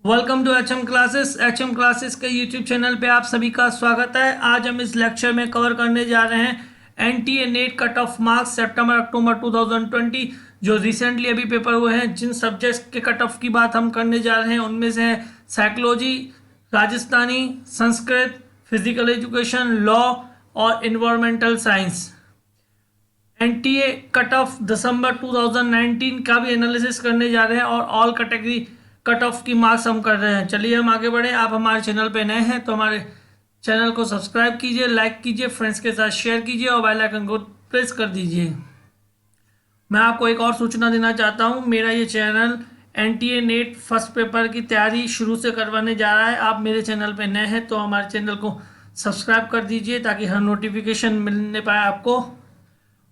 Welcome to H M classes के YouTube channel पे आप सभी का स्वागत है। आज हम इस लेक्चर में कवर करने जा रहे हैं NTA NET cut off marks सितंबर अक्टूबर 2020 जो रिसेंटली अभी पेपर हुए हैं। जिन सब्जेक्ट्स के कट ऑफ की बात हम करने जा रहे हैं उनमें से है psychology, Rajasthani, Sanskrit, physical education, law और environmental science. NTA cut off दिसंबर 2019 का भी एनालिसिस करने जा रहे हैं और ऑल कैटेगरी कट ऑफ की मार्क्स हम कर रहे हैं। चलिए हम आगे बढ़े। आप हमारे चैनल पे नए हैं तो हमारे चैनल को सब्सक्राइब कीजिए, लाइक कीजिए, फ्रेंड्स के साथ शेयर कीजिए और बेल आइकन को प्रेस कर दीजिए। मैं आपको एक और सूचना देना चाहता हूँ, मेरा ये channel NTA net first paper की तैयारी शुरू से करवाने जा रहा है। आप मेरे चैनल पे नए हैं तो हमारे चैनल को सब्सक्राइब कर दीजिए ताकि हर नोटिफिकेशन मिलने पाए आपको।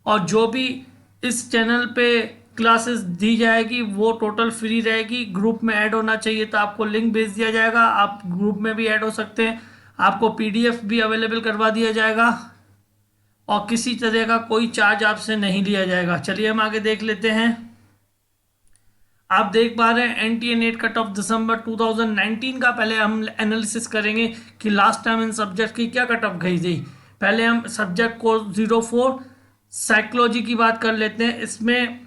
और जो भी इस चैनल पे क्लासेस दी जाएगी वो टोटल फ्री रहेगी। ग्रुप में ऐड होना चाहिए तो आपको लिंक भेज दिया जाएगा, आप ग्रुप में भी ऐड हो सकते हैं। आपको पीडीएफ भी अवेलेबल करवा दिया जाएगा और किसी तरह का कोई चार्ज आपसे नहीं लिया जाएगा। चलिए हम आगे देख लेते हैं। आप देख पा रहे हैं एनटीए नेट कट ऑफ दिसंबर 2019 का। पहले हम एनालिसिस करेंगे कि लास्ट टाइम इन सब्जेक्ट की क्या कट ऑफ गई थी। पहले हम सब्जेक्ट को 04 साइकोलॉजी की बात कर लेते हैं। इसमें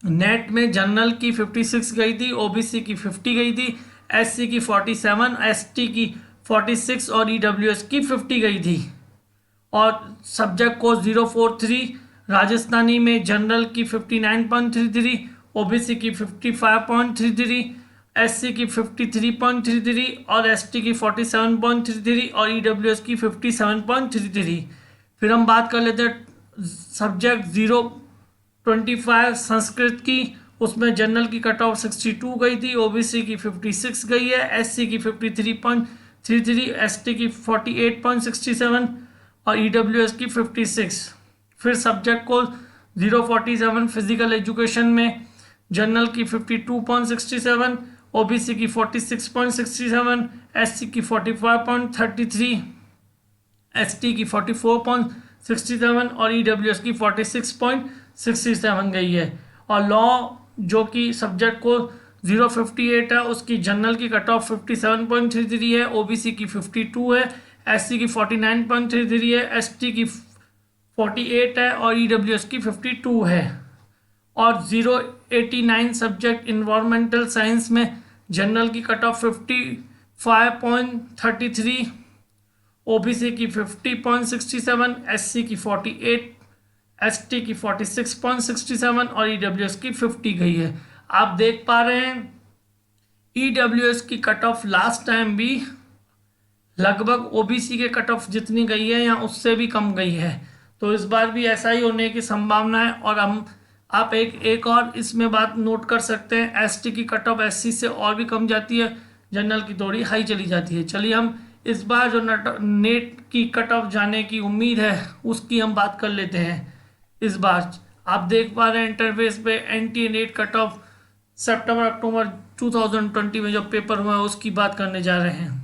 नेट में जनरल की 56 गई थी, ओबीसी की 50 गई थी, एससी की 47, एसटी की 46 और ईडब्ल्यूएस की 50 गई थी। और सब्जेक्ट को 043 राजस्थानी में जनरल की 59.33, ओबीसी की 55.33, एससी की 53.33 और एसटी की 47.33 और ईडब्ल्यूएस की 57.33। फिर हम बात कर लेते हैं सब्जेक्ट 025 संस्कृत की। उसमें जनरल की कट ऑफ 62 गई थी, ओबीसी की 56 गई है, एससी की 53.33, एसटी की 48.67 और ईडब्ल्यूएस की 56। फिर सब्जेक्ट को 047 फिजिकल एजुकेशन में जनरल की 52.67, ओबीसी की 46.67, एससी की 45.33, एसटी की 44.67 और ईडब्ल्यूएस की 46.67 गई है। और लॉ जो कि सब्जेक्ट को 058 है, उसकी जनरल की कट ऑफ 57.33 है, ओबीसी की 52 है, एससी की 49.33 है, एसटी की 48 है और ईडब्ल्यूएस की 52 है। और 089 सब्जेक्ट इन्वायरमेंटल साइंस में जनरल की कट ऑफ 55.33, ओबीसी की 50.67, एससी की 48, एसटी की 46.67 और ईडब्ल्यूएस की 50 गई है। आप देख पा रहे हैं ईडब्ल्यूएस की कट ऑफ लास्ट टाइम भी लगभग ओबीसी के कट ऑफ जितनी गई है या उससे भी कम गई है, तो इस बार भी ऐसा ही होने की संभावना है। और हम आप एक और इसमें बात नोट कर सकते हैं, एसटी की कट ऑफ एससी से और भी कम जाती है, जनरल की थोड़ी हाई चली जाती है। चलिए हम इस बार जो नेट की कट ऑफ जाने की उम्मीद है उसकी हम बात कर लेते हैं। इस बार आप देख पा रहे हैं इंटरफेस पे एनटीए नेट कट ऑफ सितंबर अक्टूबर 2020 में जो पेपर हुआ है उसकी बात करने जा रहे हैं।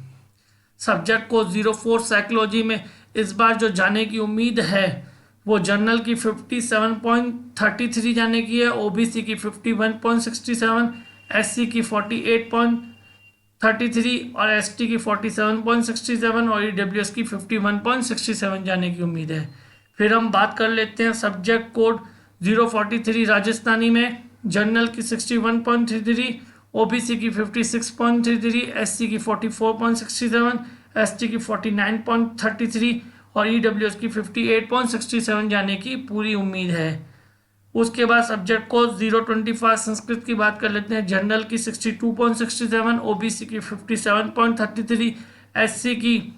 सब्जेक्ट को 04 साइकोलॉजी में इस बार जो जाने की उम्मीद है वो जनरल की 57.33 जाने की है, ओबीसी की 51.67, एससी की 48.33 और एसटी की 47.67 और ईडब्ल्यूएस की 51.67 जाने की उम्मीद है। फिर हम बात कर लेते हैं सब्जेक्ट कोड 043 राजस्थानी में जनरल की 61.33, ओबीसी की 56.33, एससी की 44.67, एसटी की 49.33 और ईडब्ल्यूएस की 58.67 जाने की पूरी उम्मीद है। उसके बाद सब्जेक्ट को 025 संस्कृत की बात कर लेते हैं, जनरल की 62.67, ओबीसी की 57.33, एससी की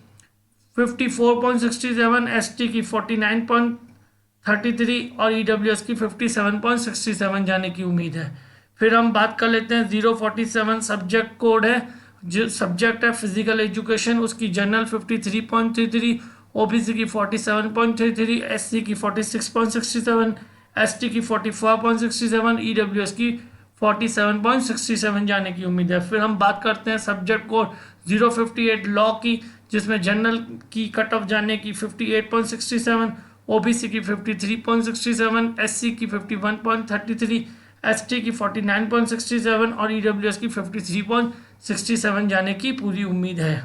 54.67, एसटी की 49.33 और ईडब्ल्यूएस की 57.67 जाने की उम्मीद है। फिर हम बात कर लेते हैं 047 सब्जेक्ट कोड है, जो सब्जेक्ट है फिजिकल एजुकेशन। उसकी जनरल 53.33, ओबीसी की 47.33, एससी की 46.67, एसटी की 44.67, ईडब्ल्यूएस की 47.67 जाने की उम्मीद है। फिर हम बात करते हैं सब्जेक्ट कोड 058 लॉ की, जिसमें जनरल की कट ऑफ जाने की 58.67, ओबीसी की 53.67, एससी की 51.33, ST की 49.67 और EWS की 53.67 जाने की पूरी उम्मीद है।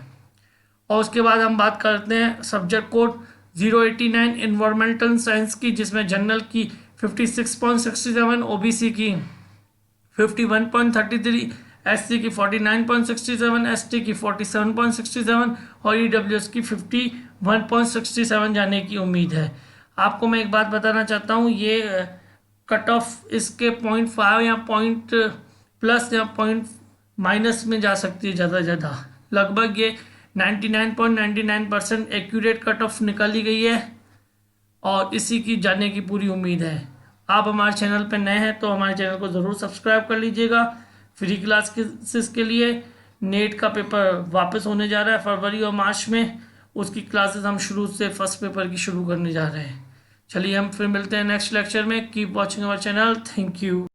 और उसके बाद हम बात करते हैं सब्जेक्ट कोड 089 इन्वायरमेंटल साइंस की, जिसमें जनरल की 56.67, OBC की 51.33, SC की 49.67, ST की 47.67 और EWS की 51.67 जाने की उम्मीद है। आपको मैं एक बात बताना चाहता हूँ, ये कट ऑफ इसके 0.5 या पॉइंट प्लस या पॉइंट माइनस में जा सकती है ज़्यादा से ज़्यादा। लगभग ये 99.99% एक्यूरेट कट ऑफ निकाली गई है और इसी की जाने की पूरी उम्मीद है। आप हमारे चैनल पर नए हैं तो हमारे चैनल को ज़रूर सब्सक्राइब कर लीजिएगा। फ्री क्लासेस के लिए नेट का पेपर वापस होने जा रहा है फरवरी और मार्च में, उसकी क्लासेस हम शुरू से फर्स्ट पेपर की शुरू करने जा रहे हैं। चलिए हम फिर मिलते हैं नेक्स्ट लेक्चर में। Keep watching our channel. Thank you.